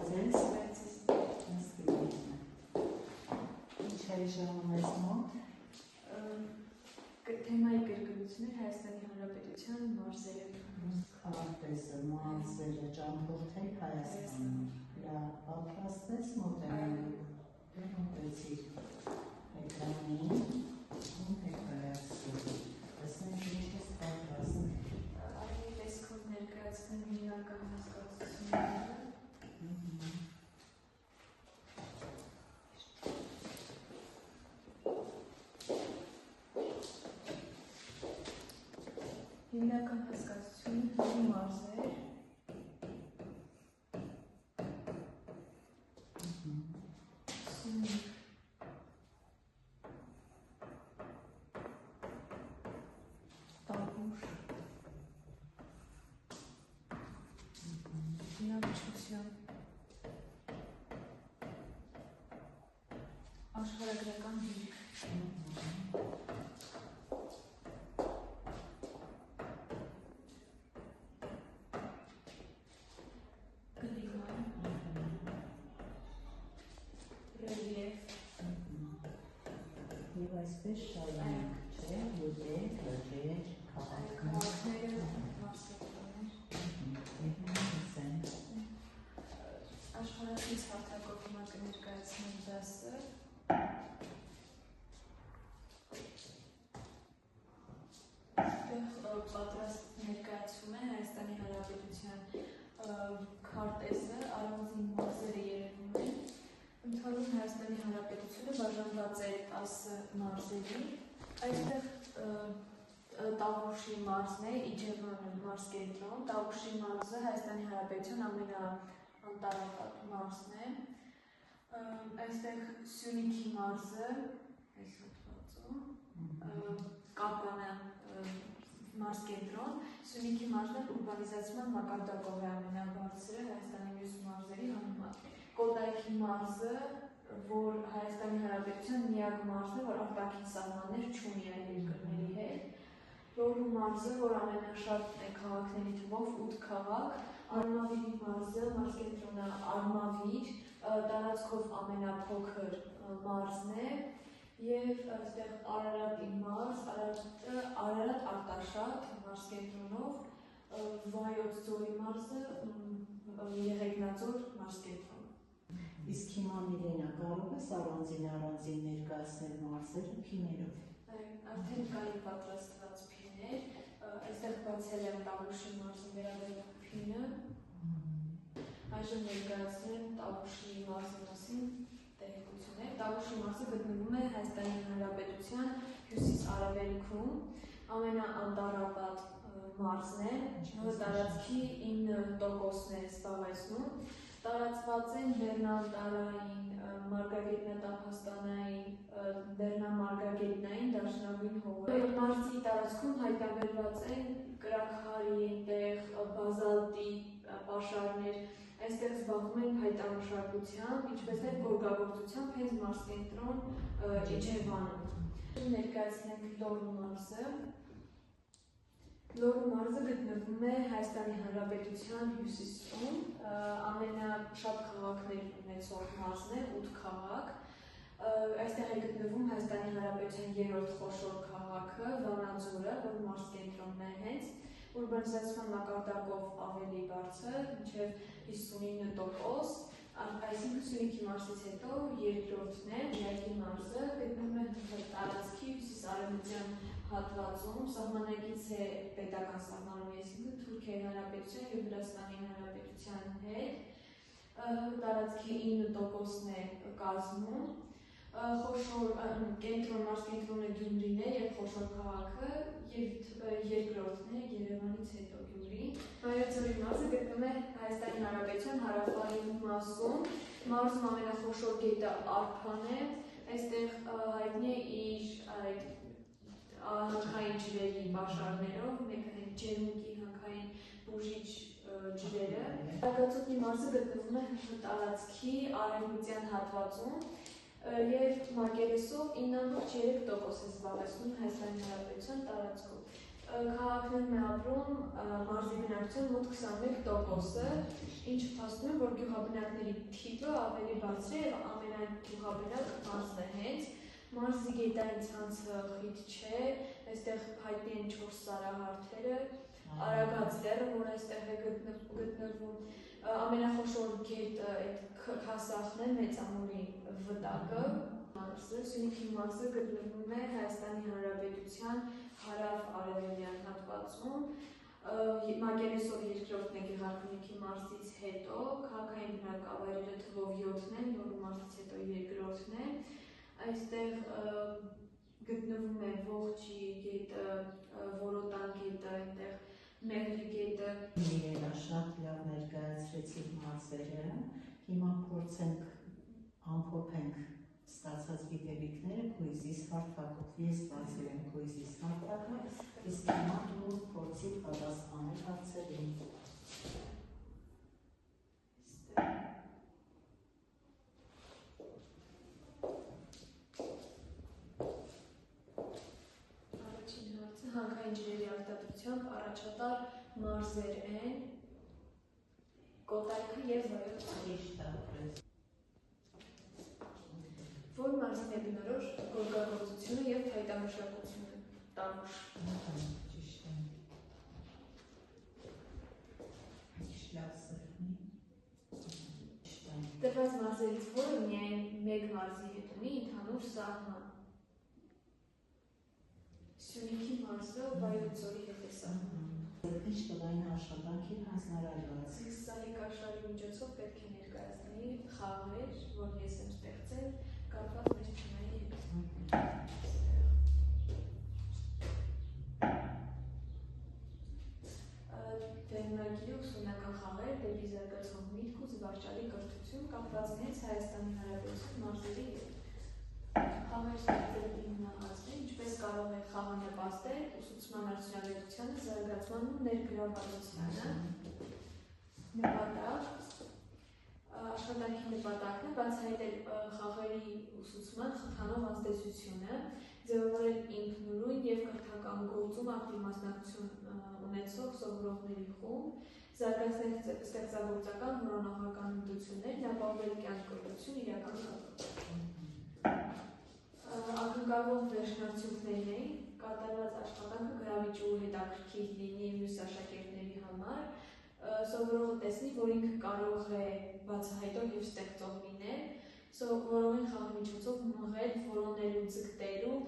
ձեզ։ Ինչ է ժամանեց մոտ։ Թեմայի կրկնություն է Հայաստանի Հանրապետության մարզերը։ Քարտեզը, մարզերը, ճամփորդել Հայաստանում։ Պատրաստես մոտեցիր էկրանին, ում ներկայացրու։ Տեսնենք ինչ ես պատրաստում։ Այս տեսքով ներկայացնեմ հիմնական հասկացությունները։ Հիմնական հասկացությունը հին մարզեր, սունիկ, տավուր, բնակչություն, աշխարհագրական հիմք, Եվ այսպես շարունակ, չէ, յուդեր, լջեր, քաղաքները, մարզերներ, աշխարհից հարթակողմա կներկայացնեմ դասը, պատրաստ ներկայացվում է Հայաստանի Հանրապետության քարտեզը, առանձին մարզերը երևում են, ընդհանուր Հայաստանի Հանրապետությունը բաժանված է 10 մարզերի, այստեղ Տավուշի մարզն է, Իջևան մարզկենտրոն, Տավուշի մարզը Հայաստանի Հանրապետության ամենաանտառապատ մարզն է, այստեղ Սյունիքի մարզը, այս հատվածում, Կապանը մարզկենտրոն, Սյունիքի մարզն ուրբանիզացիան մակարդակով է ամենաբարձրը Հայաստանի մյուս մարզերի համեմատ, Կոտայքի մարզը, որ Հայաստանի Հանրապետության միակ մարզն է, որ արտաքին սահմաններ չունի այլ երկրների հետ, Լոռու մարզը, որ ամենաշատ է քաղաքների թվով 8 քաղաք, Արմավիրի մարզը, մարզկենտրոնը Արմավիր, տարածքով ամենափոքր մարզն է, և այստեղ Արարատի մարզ, Արարատ Արտաշատ մարզկենտրոնով, Վայոց ձորի մարզը, Եղեգնաձոր մարզկենտրոն։ Իսկ հիմա Միլենա, կարող ես առանձին ներկայացնել մարզերը փիներով։ Արդեն կային պատրաստված փիներ, այստեղ բացել եմ Տավուշի մարզի վերաբերյալ փինը, այժմ ներկայացնեմ Տավուշի մարզի մասին տեղեկություններ։ Տավուշի մարզը գտնվում է Հայաստանի Հանրապետության հյուսիս-արևելքում, ամենաանտառապատ մարզն է, տարածքի 9%-ն է զբաղեցնում, տարածված են լեռնանտարային, մարգագետնատափաստանային, լեռնամարգագետնային դաշնավուն հողեր։ Մարզի տարածքում հայտնաբերված են կրաքարի այնտեղ, բազալտի պաշարներ, այստեղ զբաղվում են փայտամշակությամբ, ինչպես էլ գորգագործությամբ հենց մարզկենտրոն Իջևանում։ Ներկայացնենք Լոռու մարզը։ Լոռու մարզը գտնվում է Հայաստանի Հանրապետության հյուսիսում, ամենաշատ քաղաքներ ունեցող մարզն է, 8 քաղաք, այստեղ է գտնվում Հայաստանի Հանրապետության երրորդ խոշոր քաղաքը, Վանաձորը, որ մարզկենտրոնն է հենց, ուրբանիզացիան մակարդակով ավելի բարձր, մինչև 59%, այսինքն Սյունիքի մարզից հետո երկրորդն է, Մյակի մարզը գտնվում է տարածքի հյուսիս-արևմտյան հատվածում, սահմանագից է պետական սահմանում, այսինքն Թուրքիայի Հանրապետության և Վրաստանի Հանրապետության հետ, տարածքի 9%-ն է կազմում, խոշոր մարզկենտրոնը Գյումրին է և խոշոր քաղաքը և երկրորդն է Երևանից հետո Գյումրին։ Վայոց ձորի մարզը գտնվում է Հայաստանի Հանրապետության հարավային մասում, մարզում ամենախոշոր գետը Արփան է, այստեղ հայտնի է իր հանքային ջրերի պաշարներով, մեկը հենց ջերմուկի հանքային բուժիչ ջրերը։ Արագածոտնի մարզը գտնվում է տարածքի արևմտյան հատվածում և մակերեսով 9.3% է զբաղեցնում Հայաստանի Հանրապետության տարածքում։ Քաղաքներում է ապրում մարզի բնակչության մոտ 21%-ը, ինչը փաստում է, որ գյուղաբնակների թիվը ավելի բարձր է եւ ամենագյուղաբնակ մարզն է հենց։ Մարզի գետային ցանցը խիտ չէ, այստեղ հայտնի են 4 սարահարթերը, Արագած լեռը, որ այստեղ է գտնվում, ամենախոշոր գետը այդ Քասախն է, Մեծամորի վտակը, Սյունիքի մարզը գտնվում է Հայաստանի Հանրապետության հարավ-արևելյան հատվածում, Մակերեսով երկրորդն է Գեղարքունիքի մարզից հետո, քաղաքային բնակավայրերը թվով 7-ն են, Լոռու մարզից հետո երկրորդն է, այստեղ գտնվում է Ողջի գետը, Որոտան գետը, այնտեղ Մեղրի գետը։ Իրենա շատ լավ ներկայացրեցիք մարզերը, հիմա փորձենք ամփոփենք ստացած գիտելիքները քույզից հարթակով։ Ես բացել եմ քույզից հարթակը, իսկ հիմա դու փորձի պատասխանել հարցերին։ Առաջին հարցը հանքաինժեների արտադրությամբ առաջատար մարզեր են Կոտայքը եւ Վայոց ձորը։ Որ մարզին է բնորոշ գորգագործությունը եւ փայտամշակությունը Տավուշ։ Ճիշտ է։ Տրված մարզերից որը միայն մեկ մարզի հետ ունի ընդհանուր սահման։ Սյունիքի մարզը Վայոց ձորի հետ է սահմանում։ Ինչ տղային աշխատանքի հանձնարարված։ Սահի կաշարի միջոցով պետք է ներկայացնի խաղեր, որ ես եմ ստեղծել, կապված մեր թիմայի հետ։ Վերնագիրը ուսումնական խաղեր դեպի զարգացող միտք ու զվարճալի կրթություն կապված են հենց Հայաստանի Հանրապետության մարզերի հետ։ Խաղեր ստեղծելու հիմնահատը ինչպես կարող է խաղը նպաստել ուսուցման արդյունավետությանը, զարգացմանն ու ներգրավվածությանը։ Նպատակ աշխատանքի նպատակն է բացահայտել խաղերի ուսուցման խթանող ազդեցությունը, ձևավորել ինքնուրույն եւ կրթական գործում ակտիվ մասնակցություն ունեցող սովորողների խումբ, զարգացնել ստեղծագործական որոնողական հմտություններն, ապահովել կյանքակրթություն իրական ակնկալվող վերջնարդյունքներն էին, կատարված աշխատանքը գրավիչ ու հետաքրքիր լինի մյուս աշակերտների համար, սովորողը տեսնի, որ ինքը կարող է բացահայտող եւ ստեղծող լինել, սովորողին խաղի միջոցով մղել, որոնել ու ձգտելու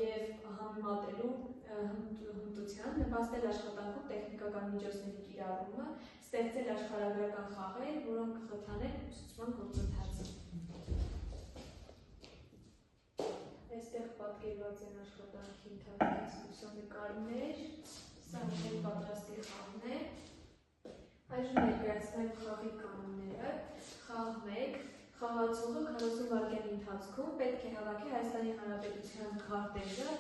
եւ համեմատելու հմտության, նպաստել աշխատանքում տեխնիկական միջոցների կիրառումը, ստեղծել աշխարհագրական խաղեր, որոնք կխթանեն ուսուցման գործընթացը։ Այստեղ պատկերված են աշխատանքի ընթացքի լուսանկարներ, սա մեր պատրաստի խաղն է։ Այժմ ներկայացնենք խաղի կանոնները։ Խաղ 1. Խաղացողը 40 վայրկյանի ընթացքում պետք է հավաքի Հայաստանի Հանրապետության քարտեզը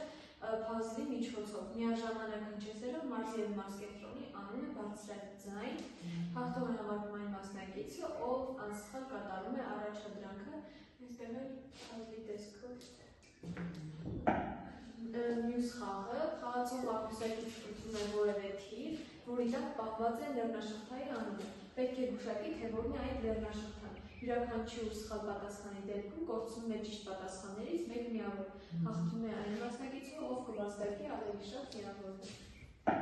փազլի միջոցով, միաժամանակ հնչեցնելով մարզի և մարզկենտրոնի անունը բարձրად ձայն, հաղթողը համարվում այն մասնակիցը, ով անսխալ կատարում է առաջադրանքը, այստեղ էլ փազլի տեսքով։ Մյուս խաղը, խաղացողը աղյուսակից շփոթում է որևէ թիվ, որի տակ պահված է լեռնաշղթայի անունը, պետք է գուշակի, թե որն է այդ լեռնաշղթան։ Յուրաքանչյուր սխալ պատասխանի դեպքում կորցնում է ճիշտ պատասխաններից մեկ միավոր, հաղթում է այն մասնակիցը, ով կվաստակի ավելի շատ միավորներ։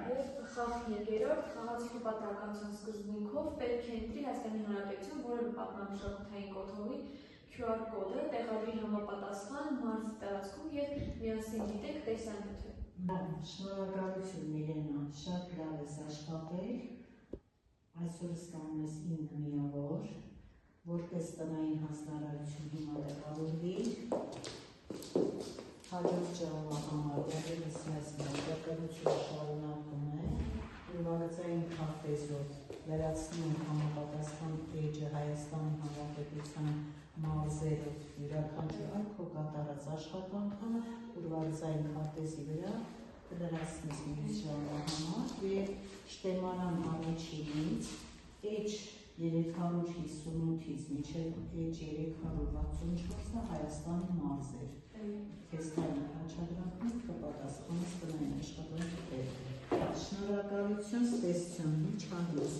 Եվ խաղ 3. Խաղացողը պատահականության սկզբունքով պետք է ընտրի Հայաստանի Հանրապետության որևէ պատմամշակութային կոթողի QR կոդը, տեղադրի համապատասխան մարզի տարածքում եւ միասին դիտեք տեսանյութը։ Շնորհակալություն Միլենա, շատ լավ ես աշխատել։ Այսօր ստանում ես 9 միավոր, որպես տնային հանձնարարություն հիմա տեղավորվի։ Հաջորդ ջանվա համար դեռևս մեծ մտածելությունը շարունակում է, ուրվագծային քարտեզով վերացնում համապատասխան էջը Հայաստանի Հանրապետության մարզերով յուրաքանչյուր այլ քո կատարած աշխատանքը ուրվագծային քարտեզի վրա կլրացնես մյուս ջանվա համար եւ շտեմանան առաջինից էջ 358-ից մինչև 364-ը Հայաստանի մարզեր։ Քեզ տան առաջադրանքներ կպատասխանես տնային աշխատանքի տեղ։ Շնորհակալություն, ստեսություն, ինչ հանդես։